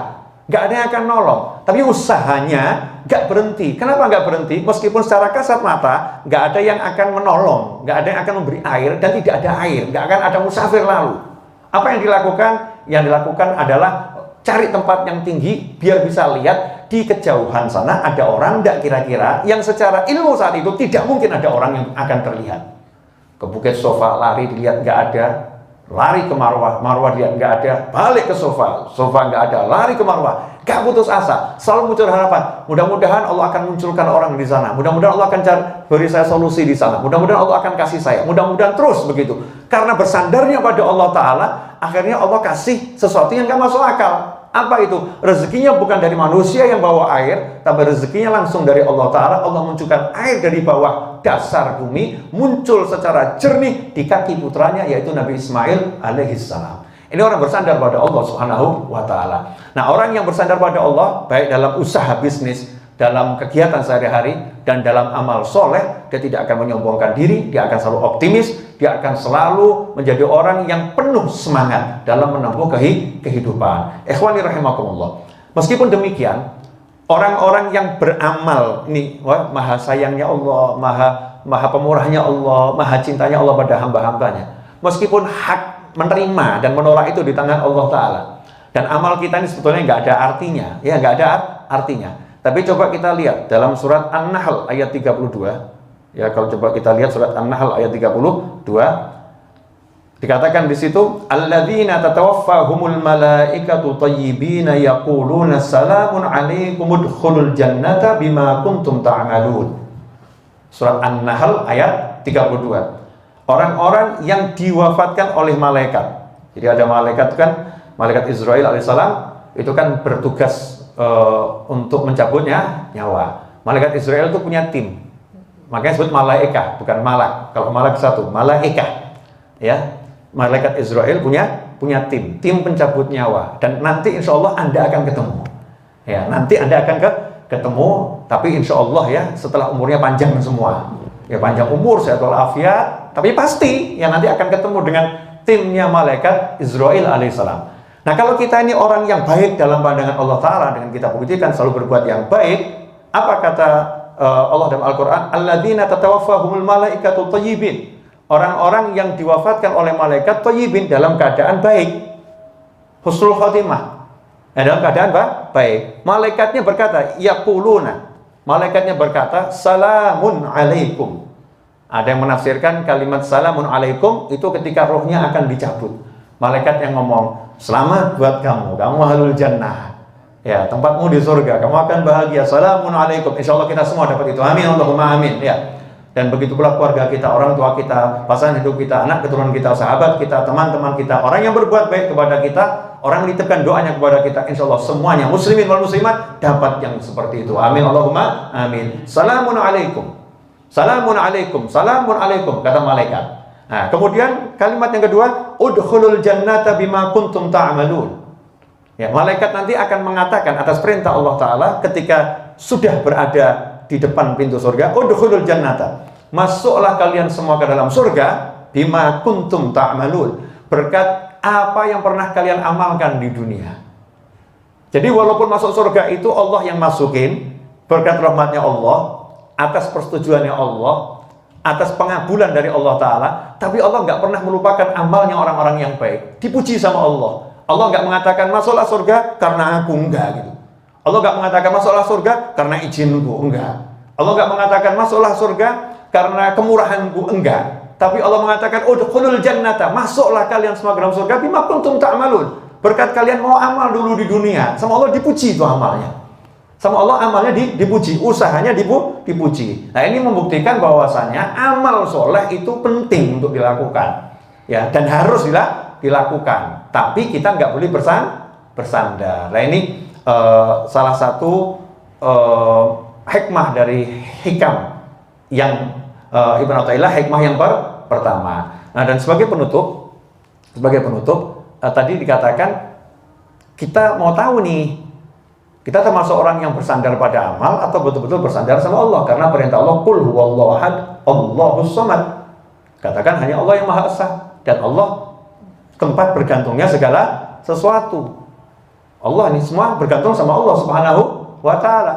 nggak ada yang akan nolong, tapi usahanya nggak berhenti. Kenapa nggak berhenti? Meskipun secara kasat mata nggak ada yang akan menolong, nggak ada yang akan memberi air, dan tidak ada air, nggak akan ada musafir lalu. Apa yang dilakukan? Yang dilakukan adalah cari tempat yang tinggi biar bisa lihat di kejauhan sana ada orang nggak kira-kira, yang secara ilmu saat itu tidak mungkin ada orang yang akan terlihat. Ke Bukit Sofa lari dilihat nggak ada, lari ke Marwah, Marwah dilihat nggak ada, balik ke Sofa, Sofa nggak ada, lari ke Marwah, nggak putus asa, selalu muncul harapan. Mudah-mudahan Allah akan munculkan orang di sana, mudah-mudahan Allah akan beri saya solusi di sana, mudah-mudahan Allah akan kasih saya, mudah-mudahan terus begitu. Karena bersandarnya pada Allah Ta'ala, akhirnya Allah kasih sesuatu yang nggak masuk akal. Apa itu? Rezekinya bukan dari manusia yang bawa air, tapi rezekinya langsung dari Allah Ta'ala. Allah munculkan air dari bawah dasar bumi, muncul secara jernih di kaki putranya, yaitu Nabi Ismail alaihissalam. Ini orang bersandar pada Allah Subhanahu wa ta'ala. Nah, orang yang bersandar pada Allah, baik dalam usaha bisnis, dalam kegiatan sehari-hari, dan dalam amal soleh, dia tidak akan menyombongkan diri, dia akan selalu optimis, dia akan selalu menjadi orang yang penuh semangat dalam menempuh kehidupan. Ikhwani rahimakumullah. Meskipun demikian, Orang-orang yang beramal ini, wah, maha sayangnya Allah, maha pemurahnya Allah, maha cintanya Allah pada hamba-hambanya. Meskipun hak menerima dan menolak itu di tangan Allah Ta'ala. Dan amal kita ini sebetulnya nggak ada artinya, ya nggak ada artinya. Tapi coba kita lihat dalam surat An-Nahl ayat 32. Ya, kalau coba kita lihat surat An-Nahl ayat 32, dikatakan di situ, alladzina tatawaffahumul malaikatu thayyibina yaquluna salamun alaikum udkhulul jannata bima kuntum ta'malun. Surat An-Nahl ayat 32. Orang-orang yang diwafatkan oleh malaikat. Jadi ada malaikat kan, malaikat Israil alaihissalam itu kan bertugas untuk mencabutnya nyawa. Malaikat Israil itu punya tim. Makanya disebut malaikah, bukan malak. Kalau malak satu, malaikah. Ya. Malaikat Israel punya tim pencabut nyawa, dan nanti insya Allah Anda akan ketemu. Ya, nanti Anda akan ketemu, tapi insya Allah ya setelah umurnya panjang semua, ya panjang umur, sehat walafiat, tapi pasti ya nanti akan ketemu dengan timnya malaikat Israel alaihissalam. Nah, kalau kita ini orang yang baik dalam pandangan Allah Taala, dengan kita buktikan selalu berbuat yang baik, apa kata Allah dalam Al-Quran? Alladzina tatawaffahumul malaikatu thayyibin. Orang-orang yang diwafatkan oleh malaikat thayyibin dalam keadaan baik, husnul khotimah, dalam keadaan baik. Malaikatnya berkata, yaquluna, malaikatnya berkata, salamun alaikum. Ada yang menafsirkan kalimat salamun alaikum itu ketika rohnya akan dicabut. Malaikat yang ngomong, selamat buat kamu ahlul jannah. Ya, tempatmu di surga, kamu akan bahagia. Salamun alaikum. Insya Allah kita semua dapat itu. Amin, Allahumma amin. Ya. Dan begitu pula keluarga kita, orang tua kita, pasangan hidup kita, anak keturunan kita, sahabat kita, teman-teman kita, orang yang berbuat baik kepada kita, orang yang dititipkan doanya kepada kita, insya Allah semuanya muslimin wal muslimat dapat yang seperti itu. Amin, Allahumma amin. Salamun alaikum, salamun alaikum, salamun alaikum, kata malaikat. Nah, kemudian kalimat yang kedua, udkhulul jannata bima kuntum ta'malun. Ya, malaikat nanti akan mengatakan atas perintah Allah Ta'ala ketika sudah berada di depan pintu surga, udkhulul jannata, masuklah kalian semua ke dalam surga, bima kuntum ta'malun, berkat apa yang pernah kalian amalkan di dunia. Jadi walaupun masuk surga itu Allah yang masukin, berkat rahmatnya Allah, atas persetujuannya Allah, atas pengabulan dari Allah Ta'ala, tapi Allah nggak pernah melupakan amalnya orang-orang yang baik. Dipuji sama Allah. Allah nggak mengatakan masuklah surga karena aku, enggak gitu. Allah nggak mengatakan masuklah surga karena izinku, enggak. Allah nggak mengatakan masuklah surga karena kemurahanku, enggak. Tapi Allah mengatakan udkhulul jannata, masuklah kalian semua ke dalam surga bima kuntum ta'malun, berkat kalian mau amal dulu di dunia. Sama Allah dipuji itu amalnya. Sama Allah amalnya dipuji, usahanya dipuji. Nah, ini membuktikan bahwasanya amal soleh itu penting untuk dilakukan, ya, dan harus dilakukan. Tapi kita nggak boleh bersandar. Nah, ini salah satu hikmah dari hikam yang Ibn Athaillah, hikmah yang pertama. Nah, dan sebagai penutup tadi dikatakan kita mau tahu nih, kita termasuk orang yang bersandar pada amal atau betul-betul bersandar sama Allah, karena perintah Allah, qul huwallahu ahad, Allahus samad. Katakan hanya Allah yang Maha Esa, dan Allah tempat bergantungnya segala sesuatu. Allah ini semua bergantung sama Allah Subhanahu wa Ta'ala.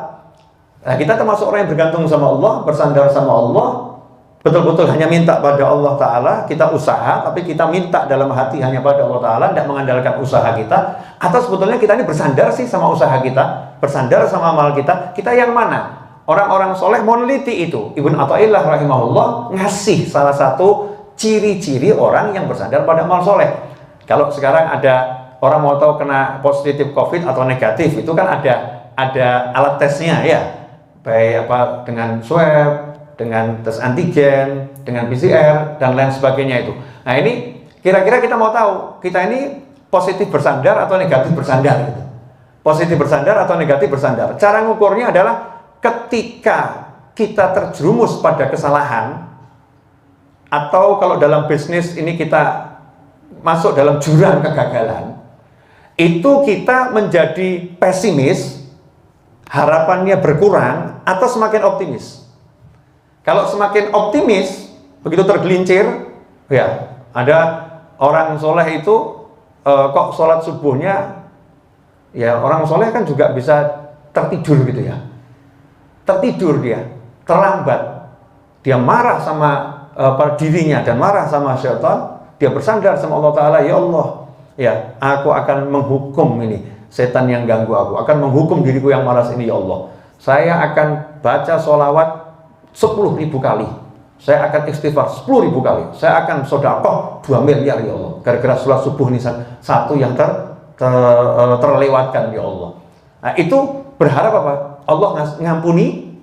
Nah, kita termasuk orang yang bergantung sama Allah, bersandar sama Allah, betul-betul hanya minta pada Allah Ta'ala. Kita usaha, tapi kita minta dalam hati hanya pada Allah Ta'ala, tidak mengandalkan usaha kita. Atau sebetulnya kita ini bersandar sih sama usaha kita, bersandar sama amal kita. Kita yang mana? Orang-orang soleh meneliti itu. Ibn Athaillah rahimahullah ngasih salah satu ciri-ciri orang yang bersandar pada amal soleh. Kalau sekarang ada orang mau tahu kena positif COVID atau negatif, itu kan ada alat tesnya ya, baik apa dengan swab, dengan tes antigen, dengan PCR dan lain sebagainya itu. Nah, ini kira-kira kita mau tahu kita ini positif bersandar atau negatif bersandar gitu. Positif bersandar atau negatif bersandar. Cara ngukurnya adalah ketika kita terjerumus pada kesalahan, atau kalau dalam bisnis ini kita masuk dalam jurang kegagalan, itu kita menjadi pesimis, harapannya berkurang, atau semakin optimis. Kalau semakin optimis, begitu tergelincir, ya ada orang soleh itu kok sholat subuhnya, ya orang soleh kan juga bisa tertidur gitu ya. Tertidur dia, terlambat. Dia marah sama dirinya dan marah sama syaitan. Dia bersandar sama Allah Ta'ala, ya Allah, ya aku akan menghukum ini setan yang ganggu aku, akan menghukum diriku yang malas ini ya Allah. Saya akan baca sholawat 10.000 kali, saya akan istighfar 10.000 kali, saya akan sedekah 2 miliar ya Allah, gara-gara sholat subuh ini satu yang terlewatkan ya Allah. Nah itu berharap apa? Allah ngampuni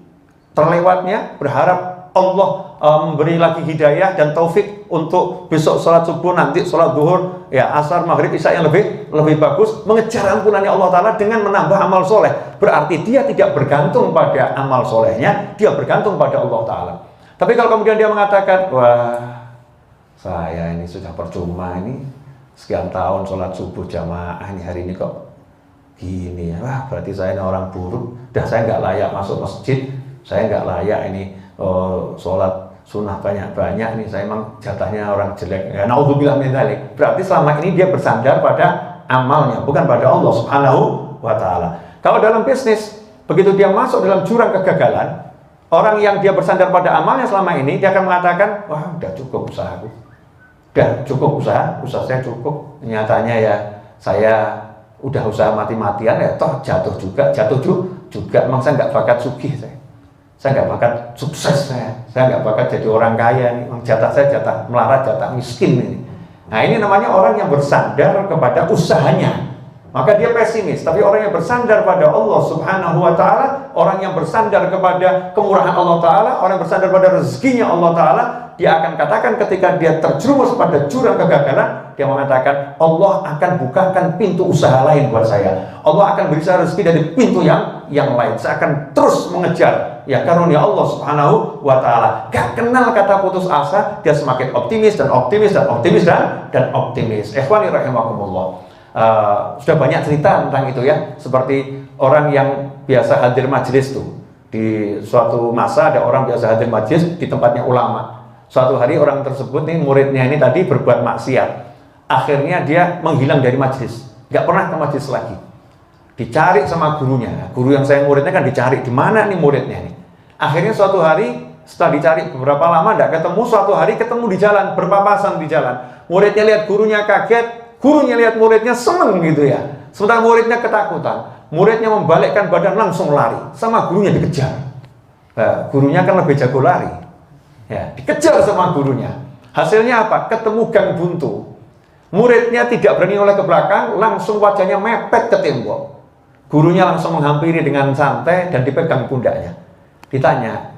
terlewatnya, berharap Allah memberi lagi hidayah dan taufik untuk besok sholat subuh, nanti sholat duhur, ya asar, maghrib, isya yang lebih bagus, mengejar ampunannya Allah Ta'ala dengan menambah amal soleh. Berarti dia tidak bergantung pada amal solehnya, dia bergantung pada Allah Ta'ala. Tapi kalau kemudian dia mengatakan, wah saya ini sudah percuma ini sekian tahun sholat subuh jamaah, ini hari ini kok gini ya, wah berarti saya ini orang buruk, dah saya nggak layak masuk masjid, saya nggak layak ini sholat sunnah banyak-banyak nih, saya emang jatahnya orang jelek ya, naudzubillah min dzalik. Berarti selama ini dia bersandar pada amalnya, bukan pada Allah Subhanahu wa Ta'ala. Kalau dalam bisnis, begitu dia masuk dalam jurang kegagalan, orang yang dia bersandar pada amalnya selama ini, dia akan mengatakan, wah udah cukup usahaku, udah cukup usaha saya cukup, nyatanya ya saya udah usaha mati-matian ya, toh jatuh juga, emang saya nggak bakat sugih, saya nggak bakat sukses, saya nggak bakat jadi orang kaya, emang jatah saya jatah melarat, jatah miskin ini. Nah ini namanya orang yang bersandar kepada usahanya, maka dia pesimis. Tapi orang yang bersandar pada Allah Subhanahu wa Ta'ala, orang yang bersandar kepada kemurahan Allah Ta'ala, orang yang bersandar pada rezekinya Allah Ta'ala, dia akan katakan ketika dia terjerumus pada jurang kegagalan, dia mengatakan, Allah akan bukakan pintu usaha lain buat saya, Allah akan beri saya rezeki dari pintu yang lain, saya akan terus mengejar ya karunia Allah Subhanahu wa Ta'ala. Gak kenal kata putus asa, dia semakin optimis dan optimis dan optimis dan optimis. Ikhwani rahimakumullah. Sudah banyak cerita tentang itu ya, seperti orang yang biasa hadir majelis tuh. Di suatu masa ada orang biasa hadir majelis di tempatnya ulama. Suatu hari orang tersebut nih, muridnya ini tadi berbuat maksiat. Akhirnya dia menghilang dari majelis, gak pernah ke majelis lagi. Dicari sama gurunya. Guru yang sayang muridnya kan dicari, di mana nih muridnya nih. Akhirnya suatu hari setelah dicari beberapa lama tidak ketemu, suatu hari ketemu di jalan, berpapasan di jalan. Muridnya lihat gurunya kaget, gurunya lihat muridnya seneng gitu ya. Sementara muridnya ketakutan. Muridnya membalikkan badan langsung lari, sama gurunya dikejar. Gurunya kan lebih jago lari. Ya, dikejar sama gurunya. Hasilnya apa? Ketemu gang buntu. Muridnya tidak berani oleh ke belakang, langsung wajahnya mepet ke tembok. Gurunya langsung menghampiri dengan santai dan dipegang pundaknya. Ditanya,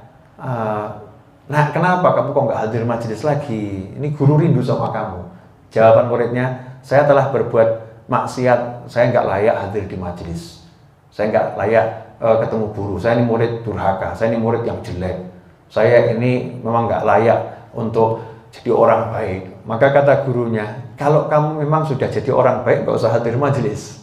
nah kenapa kamu kok nggak hadir majelis lagi? Ini guru rindu sama kamu. Jawaban muridnya, saya telah berbuat maksiat, saya nggak layak hadir di majelis. Saya nggak layak ketemu guru. Saya ini murid durhaka, saya ini murid yang jelek. Saya ini memang nggak layak untuk jadi orang baik. Maka kata gurunya, kalau kamu memang sudah jadi orang baik, nggak usah hadir majelis.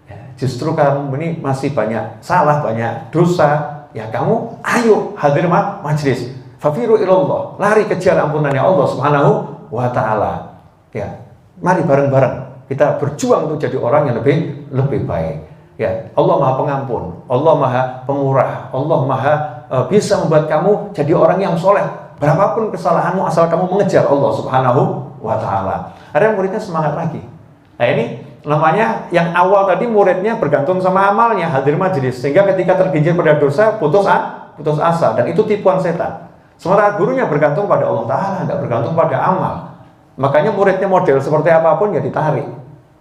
Ya, justru kamu ini masih banyak salah, banyak dosa. Ya kamu ayo hadir majelis. Fafiru ilallah, lari kejar ampunannya Allah Subhanahu wa Ta'ala. Ya, mari bareng-bareng kita berjuang untuk jadi orang yang lebih baik. Ya, Allah Maha Pengampun, Allah Maha Pemurah, Allah Maha bisa membuat kamu jadi orang yang soleh. Berapapun kesalahanmu, asal kamu mengejar Allah Subhanahu wa Ta'ala. Ada muridnya semangat lagi. Nah ini namanya yang awal tadi muridnya bergantung sama amalnya, hadir majelis, sehingga ketika tergelincir pada dosa putus asa, dan itu tipuan setan. Sementara gurunya bergantung pada Allah Ta'ala, tidak bergantung pada amal. Makanya muridnya model seperti apapun ya ditarik.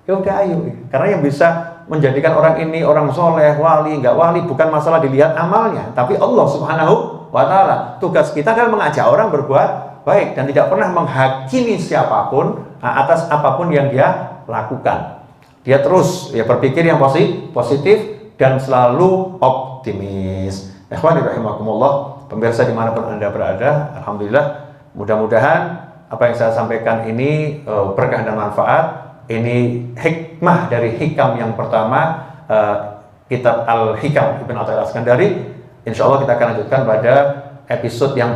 Ya udah ayo, karena yang bisa menjadikan orang ini orang soleh, wali, nggak wali, bukan masalah dilihat amalnya, tapi Allah Subhanahu wa Ta'ala. Tugas kita adalah mengajak orang berbuat baik dan tidak pernah menghakimi siapapun atas apapun yang dia lakukan. Dia terus ya berpikir yang positif dan selalu optimis. Ikhwani rahimakumullah, pemirsa dimanapun Anda berada, alhamdulillah, mudah-mudahan apa yang saya sampaikan ini berkah dan manfaat. Ini hikmah dari hikam yang pertama, kitab Al-Hikam Ibn Athaillah Al-Iskandari. Insya Allah kita akan lanjutkan pada episode yang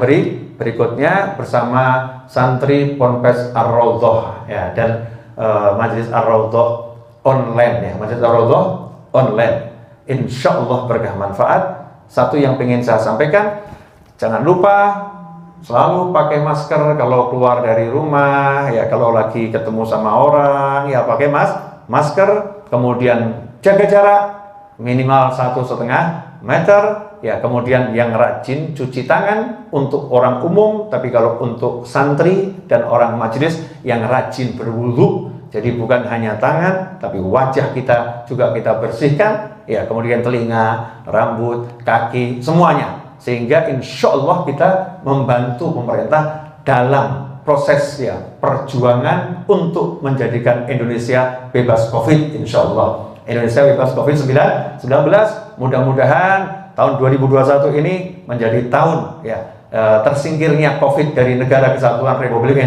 berikutnya bersama santri Ponpes Ar-Raudhah ya, dan Majelis Ar-Raudhah online ya, Majelis Ar-Raudhah online. insya Allah berkah manfaat. Satu yang ingin saya sampaikan, jangan lupa selalu pakai masker kalau keluar dari rumah, ya kalau lagi ketemu sama orang, ya pakai masker, kemudian jaga jarak minimal 1,5 meter, ya kemudian yang rajin cuci tangan untuk orang umum, tapi kalau untuk santri dan orang majelis yang rajin berwudu, jadi bukan hanya tangan, tapi wajah kita juga kita bersihkan, ya kemudian telinga, rambut, kaki, semuanya. Sehingga insya Allah kita membantu pemerintah dalam proses ya perjuangan untuk menjadikan Indonesia bebas COVID, insya Allah. Indonesia bebas COVID-19, mudah-mudahan tahun 2021 ini menjadi tahun ya tersingkirnya COVID dari Negara Kesatuan Republik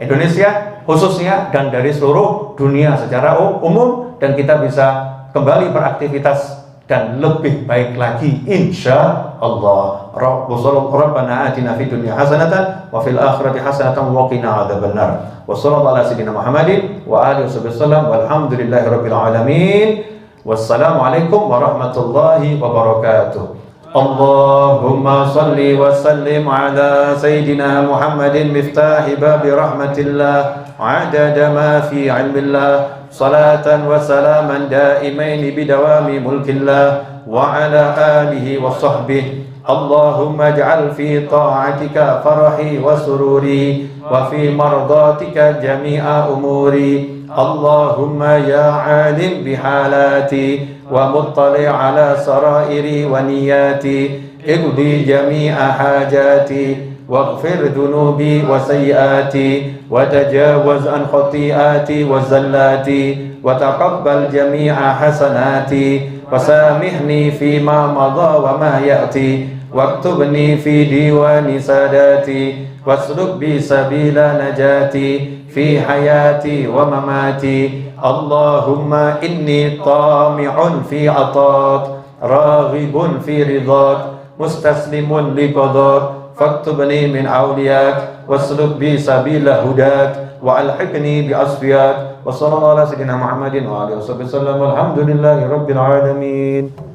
Indonesia khususnya dan dari seluruh dunia secara umum, dan kita bisa kembali beraktivitas dan lebih baik lagi insya Allah. Rabbana atina fid dunya hasanatan wa fil akhirati hasanatan wa qina adzabannar. Wa sallallahu ala sayyidina Muhammadin wa alihi wasallam walhamdulillahi rabbil alamin. Wassalamu alaikum warahmatullahi wabarakatuh. Allahumma salli wa sallim ala sayyidina Muhammadin miftahi babi rahmatillah adada ma fi ilmillah. صلاة وسلاما دائمين بدوام ملك الله وعلى آله وصحبه. اللهم اجعل في طاعتك فرحي وسروري وفي مرضاتك جميع أموري. اللهم يا عالم بحالاتي ومطلع على سرائري ونياتي اقضي جميع حاجاتي واغفر ذنوبي وسيئاتي وتجاوز عن خطيئاتي وزلاتي وتقبل جميع حسناتي وسامحني فيما مضى وما يأتي واكتبني في ديوان ساداتي واسلك بي سبيل نجاتي في حياتي ومماتي. اللهم إني طامع في عطاك راغب في رضاك مستسلم لقضاك فاكتبني من أولياك واسلك بي سبيل هداك وألحقني بأصفياك. وصلى الله على سيدنا محمد وعلى آله وصحبه وسلم والحمد لله رب العالمين.